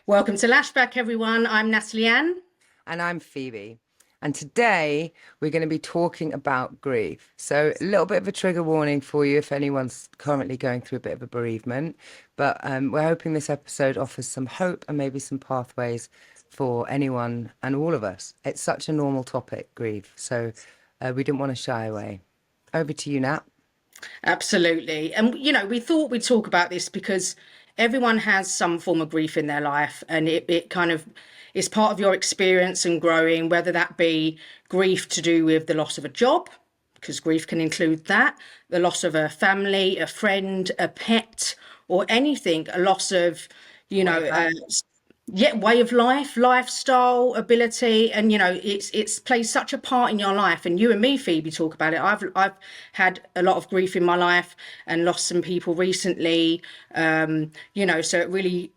Welcome to Lashback, everyone. I'm Natalyan. And I'm Phoebe. And today we're going to be talking about grief. So, a little bit of a trigger warning for you if anyone's currently going through a bit of a bereavement. But we're hoping this episode offers some hope and maybe some pathways for anyone and all of us. It's such a normal topic, grief. So, we didn't want to shy away. Over to you, Nat. Absolutely. And, we thought we'd talk about this because everyone has some form of grief in their life, and it kind of is part of your experience and growing, whether that be grief to do with the loss of a job, because grief can include that, the loss of a family, a friend, a pet, or anything, a loss of, you know, uh, yeah, way of life, lifestyle, ability, and it's plays such a part in your life. And you and me, Phoebe, talk about it. I've had a lot of grief in my life and lost some people recently. So it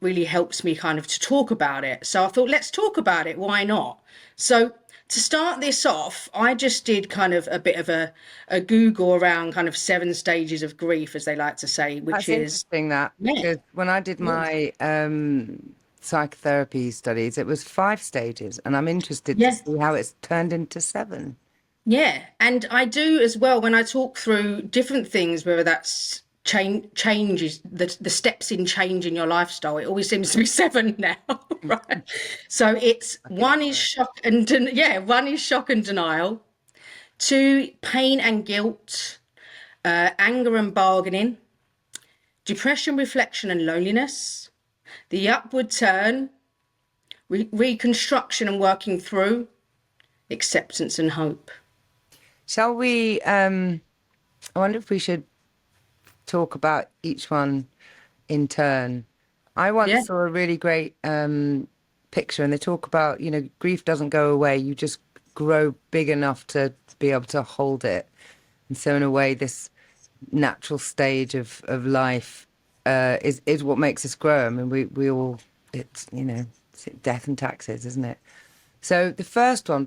really helps me kind of to talk about it. So I thought, let's talk about it. Why not? So to start this off, I just did kind of a bit of a Google around kind of 7 stages of grief, as they like to say, which That's is interesting, that, yeah, because when I did yeah, my psychotherapy studies, it was 5 stages, and I'm interested to yeah. see how it's turned into seven. Yeah, and I do as well when I talk through different things, whether that's changes, the steps in changing your lifestyle. It always seems to be seven now, right? So it's I think one is shock and one is shock and denial. Two, pain and guilt, anger and bargaining, depression, reflection and loneliness, the upward turn, reconstruction and working through, acceptance and hope. Shall we? I wonder if we should talk about each one in turn. I once Yeah. saw a really great picture, and they talk about, grief doesn't go away. You just grow big enough to be able to hold it. And so, in a way, this natural stage of life is what makes us grow. I mean, we all, it's death and taxes, isn't it? So the first one,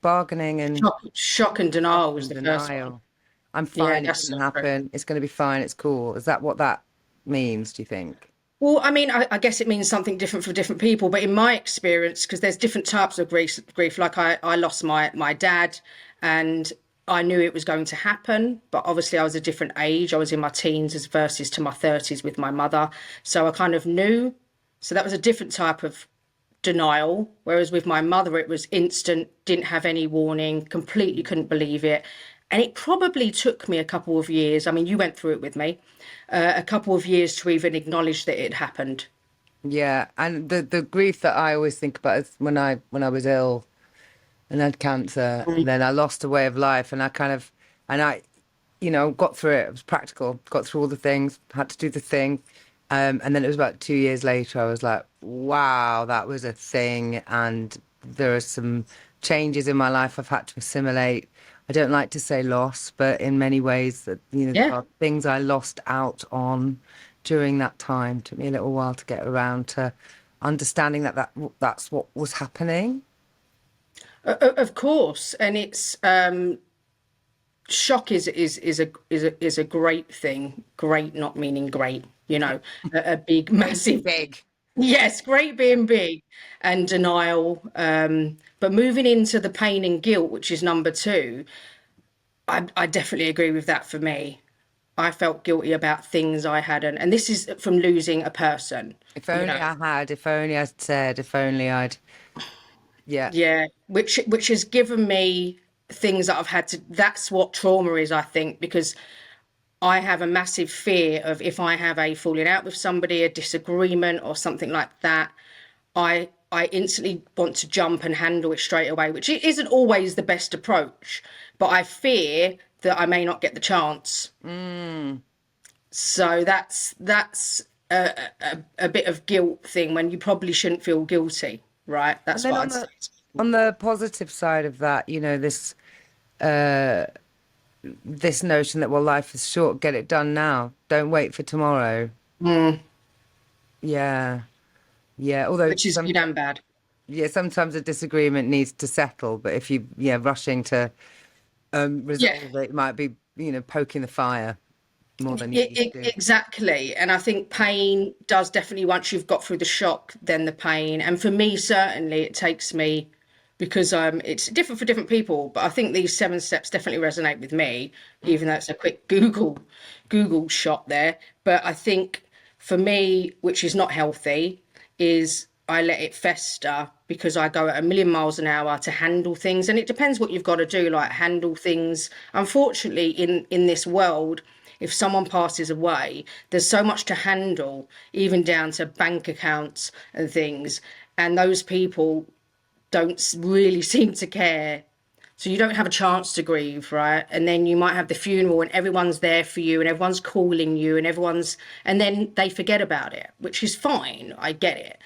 bargaining and Shock and denial was the first one. denial. I'm Yeah, fine. It that's so didn't true. happen. It's going to be fine. It's cool. Is that what that means, do you think? Well, I mean, I guess it means something different for different people, but in my experience, because there's different types of grief. Like I lost my dad, and I knew it was going to happen, but obviously I was a different age. I was in my teens as versus to my 30s with my mother, so I kind of knew. So that was a different type of denial. Whereas with my mother, it was instant, didn't have any warning, completely couldn't believe it. And it probably took me a couple of years. I mean, you went through it with me, a couple of years to even acknowledge that it happened. Yeah, and the grief that I always think about is when I was ill and had cancer, and then I lost a way of life, and I got through it. It was practical, got through all the things, had to do the thing. And then it was about 2 years later, I was like, wow, that was a thing. And there are some changes in my life I've had to assimilate. I don't like to say loss, but in many ways that, there Yeah, are things I lost out on during that time. Took me a little while to get around to understanding that's what was happening. of course. And it's shock is a great thing. Great not meaning great, a big, Great massive. big. Yes, great being big and denial. But moving into the pain and guilt, which is number two, I definitely agree with that for me. I felt guilty about things I hadn't, and this is from losing a person, If you only know. I had, if only I'd said, if only I'd, yeah. Yeah, which has given me things that I've had to. That's what trauma is, I think, because I have a massive fear of if I have a falling out with somebody, a disagreement or something like that, I instantly want to jump and handle it straight away, which isn't always the best approach, but I fear that I may not get the chance. Mm. So that's a bit of guilt thing when you probably shouldn't feel guilty, right? And That's then what on I'd the say. on the positive side of that, this notion that, well, life is short, get it done now. Don't wait for tomorrow. Mm, Yeah. Yeah. Although which is good and bad. sometimes a disagreement needs to settle, but if rushing to Yeah, resolve it, it might be, poking the fire. more than you used to. Exactly. And I think pain does definitely, once you've got through the shock, then the pain. And for me, certainly, it takes me, because it's different for different people, but I think these 7 steps definitely resonate with me, even though it's a quick Google shot there. But I think for me, which is not healthy, is I let it fester because I go at a million miles an hour to handle things. And it depends what you've got to do, like handle things. Unfortunately, in this world, if someone passes away, there's so much to handle, even down to bank accounts and things. And those people don't really seem to care. So you don't have a chance to grieve, right? And then you might have the funeral and everyone's there for you and everyone's calling you and then they forget about it, which is fine. I get it.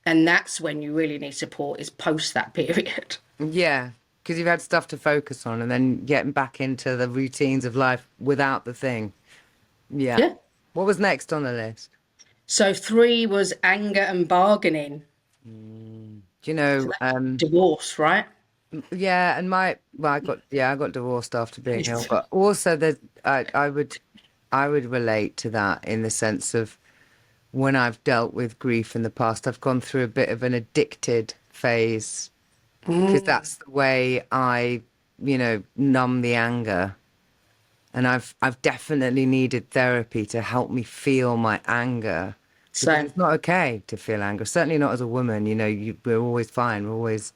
And that's when you really need support, is post that period. Yeah, because you've had stuff to focus on, and then getting back into the routines of life without the thing. Yeah. Yeah. What was next on the list? So 3 was anger and bargaining. Do you know, Divorce, right? yeah, and I got divorced after being ill, but also I would relate to that in the sense of when I've dealt with grief in the past, I've gone through a bit of an addicted phase because that's the way I, numb the anger. And I've definitely needed therapy to help me feel my anger. Because So it's not okay to feel anger. Certainly not as a woman. We're always fine. We're always,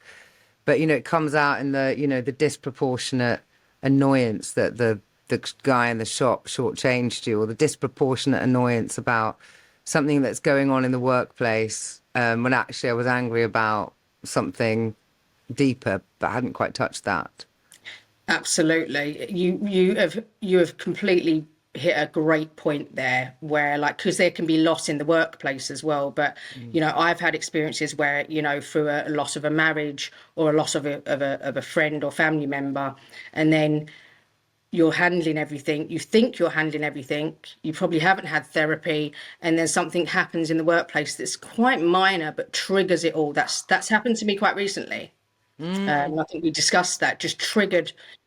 but it comes out in the disproportionate annoyance that the guy in the shop shortchanged you, or the disproportionate annoyance about something that's going on in the workplace, when actually I was angry about something deeper, but I hadn't quite touched that. absolutely. You have completely hit a great point there, where, like, because there can be loss in the workplace as well. But I've had experiences where, through a loss of a marriage or a loss of a friend or family member, and then you're handling everything, you think you're handling everything, you probably haven't had therapy, and then something happens in the workplace that's quite minor but triggers it all. That's happened to me quite recently. I think we discussed that.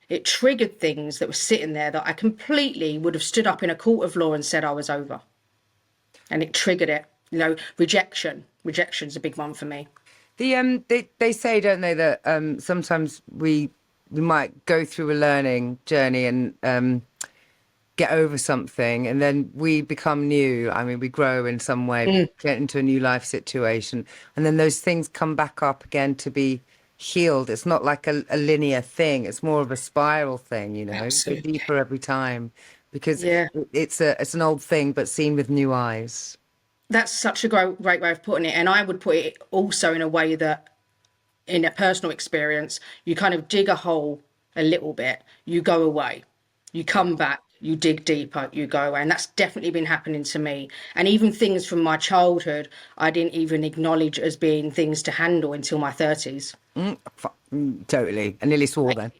It triggered things that were sitting there that I completely would have stood up in a court of law and said I was over, and it triggered it. Rejection's a big one for me. They say, don't they, that sometimes we might go through a learning journey and get over something, and then we become new. I mean, we grow in some way, get into a new life situation, and then those things come back up again to be healed. It's not like a linear thing. It's more of a spiral thing, You go Absolutely. deeper every time because Yeah. it's an old thing, but seen with new eyes. That's such a great way of putting it. And I would put it also in a way that, in a personal experience, you kind of dig a hole a little bit, you go away, you come back, you dig deeper, you go away. And that's definitely been happening to me. And even things from my childhood, I didn't even acknowledge as being things to handle until my 30s. Totally. I nearly swore then.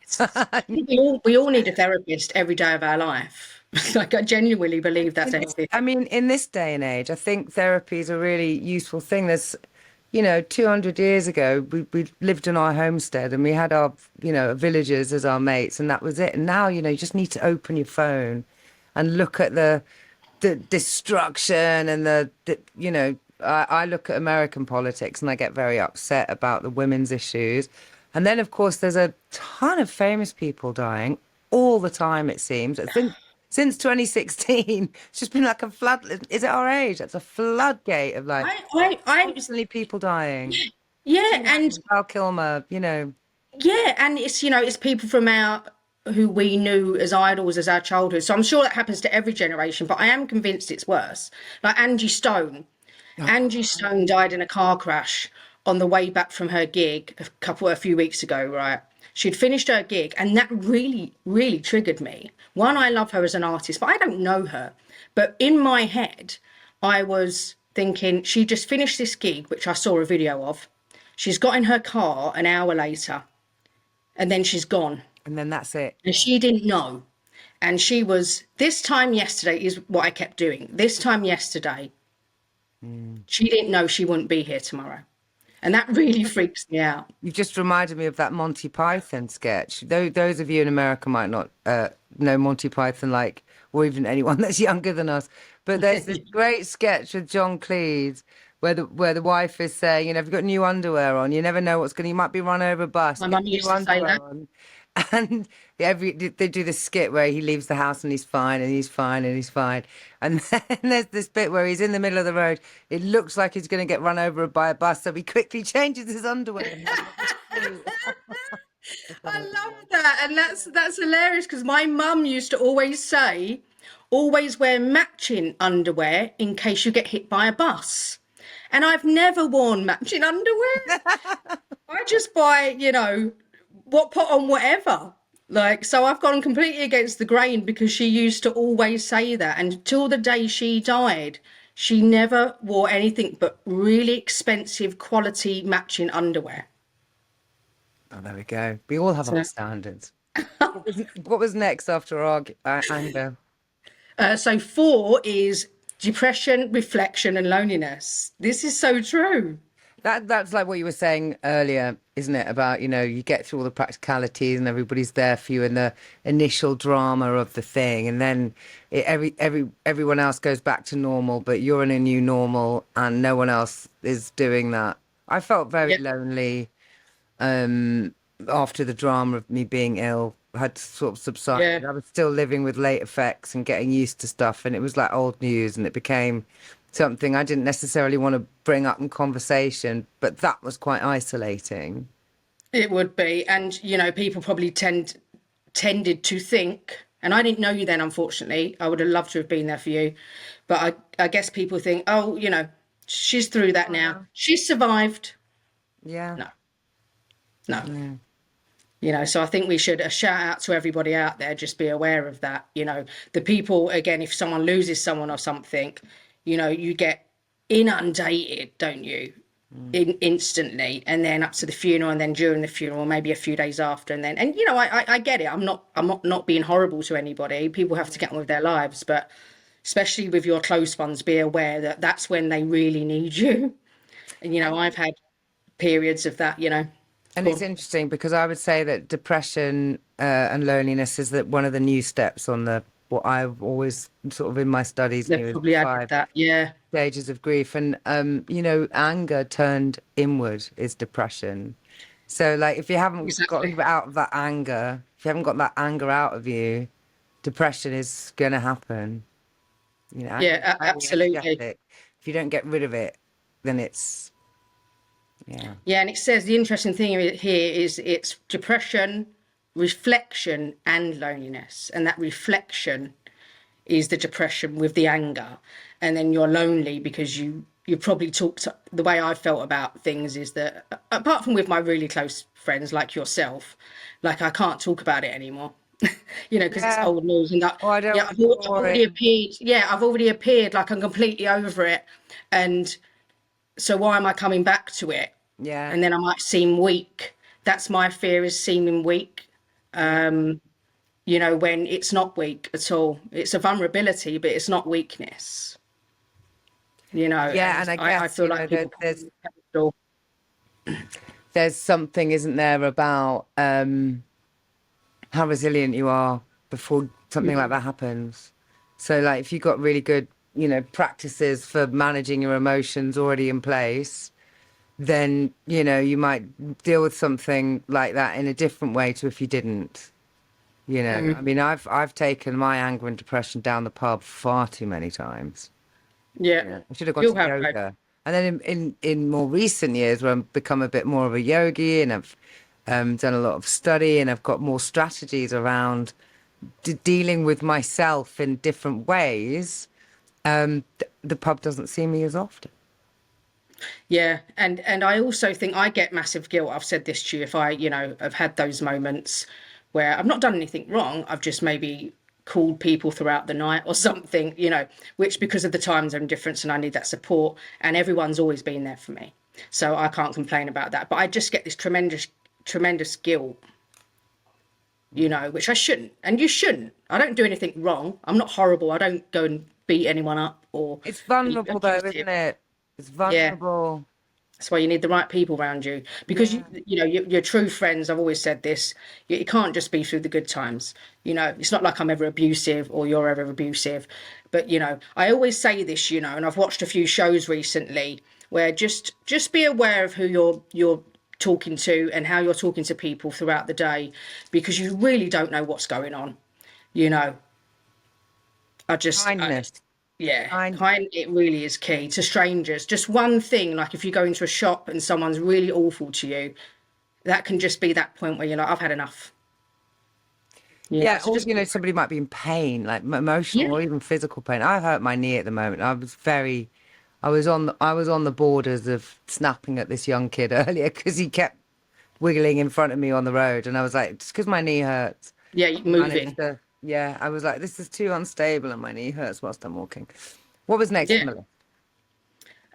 We all need a therapist every day of our life. Like, I genuinely believe that's a healthy I thing. mean, in this day and age, I think therapy is a really useful thing. There's, 200 years ago, we lived in our homestead and we had our, villagers as our mates, and that was it. And now, you just need to open your phone and look at the destruction and I look at American politics and I get very upset about the women's issues. And then, of course, there's a ton of famous people dying all the time, it seems. Since 2016, it's just been like a flood. Is it our age? That's a floodgate of like I constantly people dying. yeah, Tina, and Val Kilmer. yeah, and it's people from our who we knew as idols as our childhood. So I'm sure that happens to every generation, but I am convinced it's worse. Like Angie Stone. Angie Stone died in a car crash on the way back from her gig a few weeks ago, right? She'd finished her gig, and that really, really triggered me. One, I love her as an artist, but I don't know her. But in my head, I was thinking she just finished this gig, which I saw a video of. She's got in her car an hour later, and then she's gone. And then that's it. And she didn't know. And she was, this time yesterday is what I kept doing. This time yesterday, she didn't know she wouldn't be here tomorrow. And that really freaks me out. You've just reminded me of that Monty Python sketch. Those of you in America might not know Monty Python, like or even anyone that's younger than us. But there's this great sketch with John Cleese where the wife is saying, you know, if you've got new underwear on, you never know what's going to, you might be run over a bus. My Get mum new used to say underwear that. on. And they do this skit where he leaves the house and he's fine and he's fine and he's fine. And then there's this bit where he's in the middle of the road. It looks like he's going to get run over by a bus, so he quickly changes his underwear. And he's got this suit. I love that, and that's hilarious because my mum used to always say, always wear matching underwear in case you get hit by a bus. And I've never worn matching underwear. I just buy, what put on whatever. Like, so I've gone completely against the grain because she used to always say that. And till the day she died, she never wore anything but really expensive quality matching underwear. Oh, there we go. We all have our So, standards. What was next after anger? so 4 is depression, reflection, and loneliness. This is so true. That's like what you were saying earlier, isn't it? About, you know, you get through all the practicalities and everybody's there for you in the initial drama of the thing, and then everyone else goes back to normal, but you're in a new normal and no one else is doing that. I felt very Yeah, lonely after the drama of me being ill had sort of yeah. subsided. I was still living with late effects and getting used to stuff, and it was like old news, and it became something I didn't necessarily want to bring up in conversation, but that was quite isolating. It would be. And, people probably tended to think, and I didn't know you then, unfortunately. I would have loved to have been there for you. But I guess people think, oh, she's through that Oh, now. yeah. She's survived. Yeah. No, no. Yeah. So I think we should a shout out to everybody out there. Just be aware of that. The people, again, if someone loses someone or something, you get inundated, don't you? Instantly, and then up to the funeral, and then during the funeral, maybe a few days after, and then, and I get it. I'm not being horrible to anybody. People have to get on with their lives, but especially with your close ones, be aware that that's when they really need you. And I've had periods of that. And Go it's on. interesting because I would say that depression and loneliness is that one of the new steps on the what I've always sort of in my studies They've knew as the probably added five that. Yeah, stages of grief. And anger turned inward is depression. So like if you haven't exactly. gotten out of that anger, if you haven't got that anger out of you, depression is gonna happen. You know, anger is Yeah, highly absolutely. energetic. If you don't get rid of it, then it's yeah. Yeah, and it says the interesting thing here is it's depression, reflection, and loneliness, and that reflection is the depression with the anger, and then you're lonely because you probably talked. The way I felt about things is that apart from with my really close friends like yourself, like I can't talk about it anymore. Because it's Yeah. old news, and that, Oh, I don't yeah, want I've, to I've bore already him. appeared. Yeah, I've already appeared like I'm completely over it, and so why am I coming back to it? Yeah. And then I might seem weak. That's my fear, is seeming weak. Yeah. When it's not weak at all. It's a vulnerability, but it's not weakness. Yeah, And and I I guess, feel like people put me on a pedestal. there's something, isn't there, about how resilient you are before something like that happens. So, like, if you've got really good, practices for managing your emotions already in place, then, you might deal with something like that in a different way to if you didn't. I mean, I've taken my anger and depression down the pub far too many times. Yeah, Yeah. I should have gone you'll to have hope. yoga. And then in more recent years, where I've become a bit more of a yogi and I've done a lot of study and I've got more strategies around dealing with myself in different ways, the pub doesn't see me as often. Yeah, and I also think I get massive guilt. I've said this to you. If I, have had those moments where I've not done anything wrong, I've just maybe called people throughout the night or something, which because of the time zone difference and I need that support, and everyone's always been there for me. So I can't complain about that. But I just get this tremendous, tremendous guilt, which I shouldn't. And you shouldn't. I don't do anything wrong. I'm not horrible. I don't go and beat anyone up or It's be vulnerable though, abusive. isn't it? It's Yeah. vulnerable. That's why you need the right people around you, because Yeah. you know your true friends. I've always said this. It can't just be through the good times. You know, it's not like I'm ever abusive or you're ever abusive, but you know, I always say this. You know, and I've watched a few shows recently where just be aware of who you're talking to and how you're talking to people throughout the day, because you really don't know what's going on. You know, Kindness. yeah, Kind. kind, it really is key to strangers. Just one thing, like if you go into a shop and someone's really awful to you, that can just be that point where you're like, I've had enough. You know, Yeah, so or just somebody might be in pain, like emotional yeah, or even physical pain. I hurt my knee at the moment. I was on the borders of snapping at this young kid earlier because he kept wiggling in front of me on the road, and I was like, just because my knee hurts, yeah, managed moving. to. Yeah, I was like, this is too unstable, and my knee hurts whilst I'm walking. What was next Yeah. on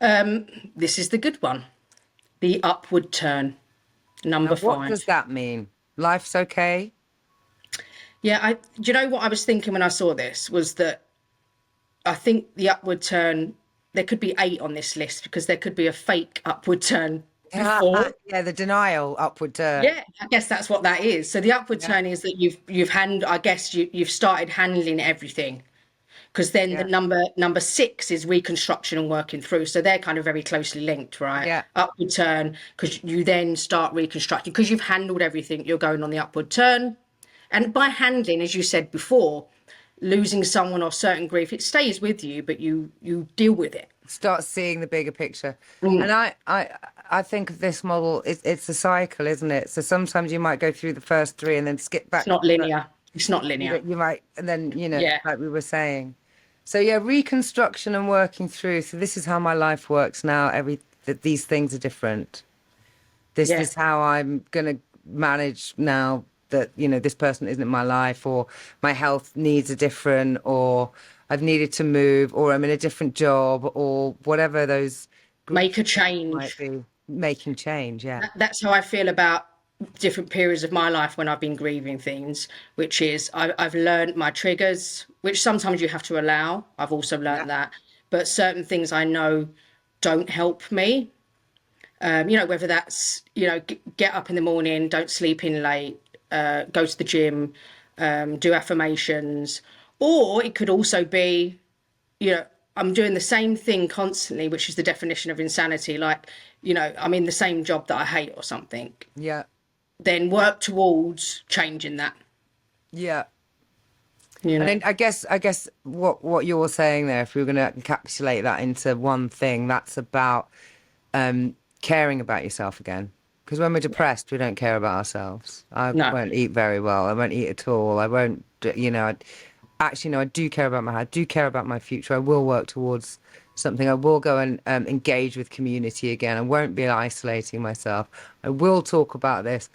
the list? This is the good one. The upward turn, Now, number what 5. does that mean? Life's okay? Yeah, do you know what I was thinking when I saw this was that I think the upward turn, there could be 8 on this list because there could be a fake upward turn before. Yeah, the denial, upward turn. Yeah, I guess that's what that is. So the upward Yeah, turn is that I guess you've started handling everything, because then the yeah, number 6 is reconstruction and working through. So they're kind of very closely linked, right? yeah. Upward turn, because you then start reconstructing because you've handled everything. You're going on the upward turn, and by handling, as you said before, losing someone or certain grief, it stays with you, but you deal with it. Start seeing the bigger picture. And Mm. I think of this model, it's a cycle, isn't it? So sometimes you might go through the first three and then skip It's back to not the linear. It's not linear. you might, and then, Yeah, like we were saying. So yeah, reconstruction and working through. So this is how my life works now. That these things are different. This yeah. is how I'm gonna manage now that, this person isn't in my life, or my health needs are different, or I've needed to move, or I'm in a different job, or whatever those Make a grief might change. be. Making change, yeah. That's how I feel about different periods of my life when I've been grieving things, which is I've learned my triggers, which sometimes you have to allow. I've also Yeah. learned that, but certain things I know don't help me. You know, whether that's, you know, get up in the morning, don't sleep in late, go to the gym, do affirmations, or it could also be, you know, I'm doing the same thing constantly, which is the definition of insanity. Like, you know, I'm in the same job that I hate or something. Yeah. Then work towards changing that, Yeah. you And know. then I guess what you're saying there, if we were going to encapsulate that into one thing, that's about caring about yourself again. Because when we're depressed, we don't care about ourselves. I No, won't eat very well. I won't eat at all. I won't, actually, no, I do care about I do care about my future. I will work towards something. I will go and engage with community again. I won't be isolating myself. I will talk about this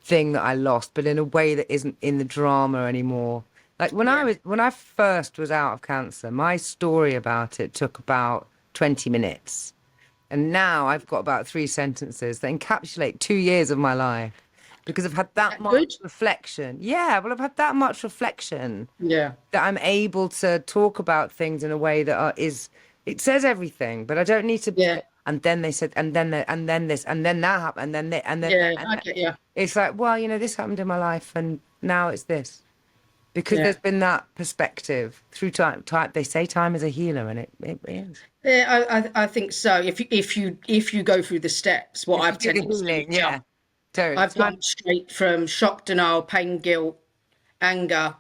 thing that I lost, but in a way that isn't in the drama anymore. Like yeah, when I first was out of cancer, my story about it took about 20 minutes. And now I've got about 3 sentences that encapsulate 2 years of my life because I've had that that much good. reflection. Yeah, well, I've had that much reflection Yeah, that I'm able to talk about things in a way that it says everything, but I don't need to. yeah, And then they said, and then this, and then that happened, and then that, yeah. and I that. get you. It's like, well, this happened in my life, and now it's this because Yeah, there's been that perspective through time. Time they say time is a healer, and it is. yeah. I think so. If you go through the steps, what If you I've do the tended to do is healing, jump. yeah. So I've time. jumped straight from shock, denial, pain, guilt, anger.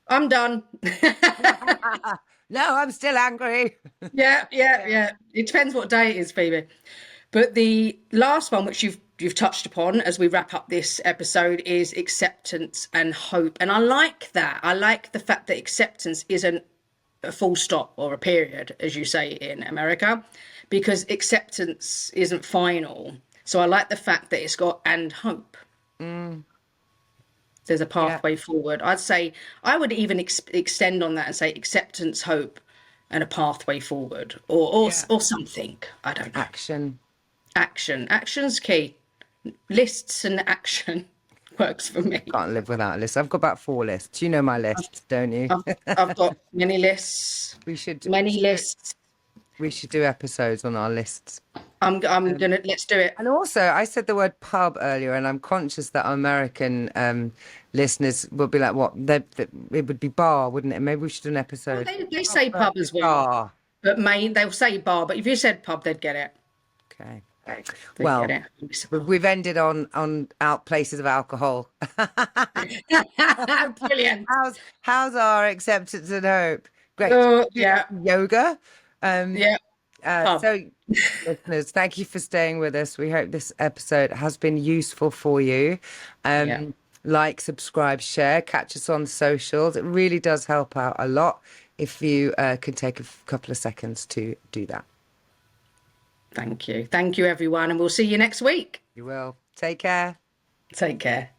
I'm done. No, I'm still angry. Yeah, yeah, Yeah. yeah. It depends what day it is, Phoebe. But the last one, which you've touched upon as we wrap up this episode, is acceptance and hope. And I like that. I like the fact that acceptance isn't a full stop or a period, as you say in America, because acceptance isn't final. So I like the fact that it's got and hope. Mm, There's a yeah. pathway forward. I'd say I would even extend on that and say acceptance, hope, and a pathway forward, Yeah. or something. I don't know. Action. Action's key. Lists and action works for me. Can't live without a list. I've got about 4 lists. You know my lists, don't you? I've, I've got many lists, We should. many lists. We should do episodes on our lists. I'm gonna, let's do it. And also, I said the word pub earlier, and I'm conscious that our American listeners would be like, "What?" It would be bar, wouldn't it? Maybe we should do an Well, episode. they say pub as well, Bar. but they'll say bar. But if you said pub, they'd get it. Okay. They'd Well, get it. we've ended on out places of alcohol. Brilliant. How's our acceptance and hope? Great. Oh, yeah, Yoga. yeah. Pub. So, listeners, thank you for staying with us. We hope this episode has been useful for you. Yeah. Like, subscribe, share, catch us on socials. It really does help out a lot if you can take a couple of seconds to do that. Thank you. Thank you, everyone. And we'll see you next week. You will. Take care. Take care.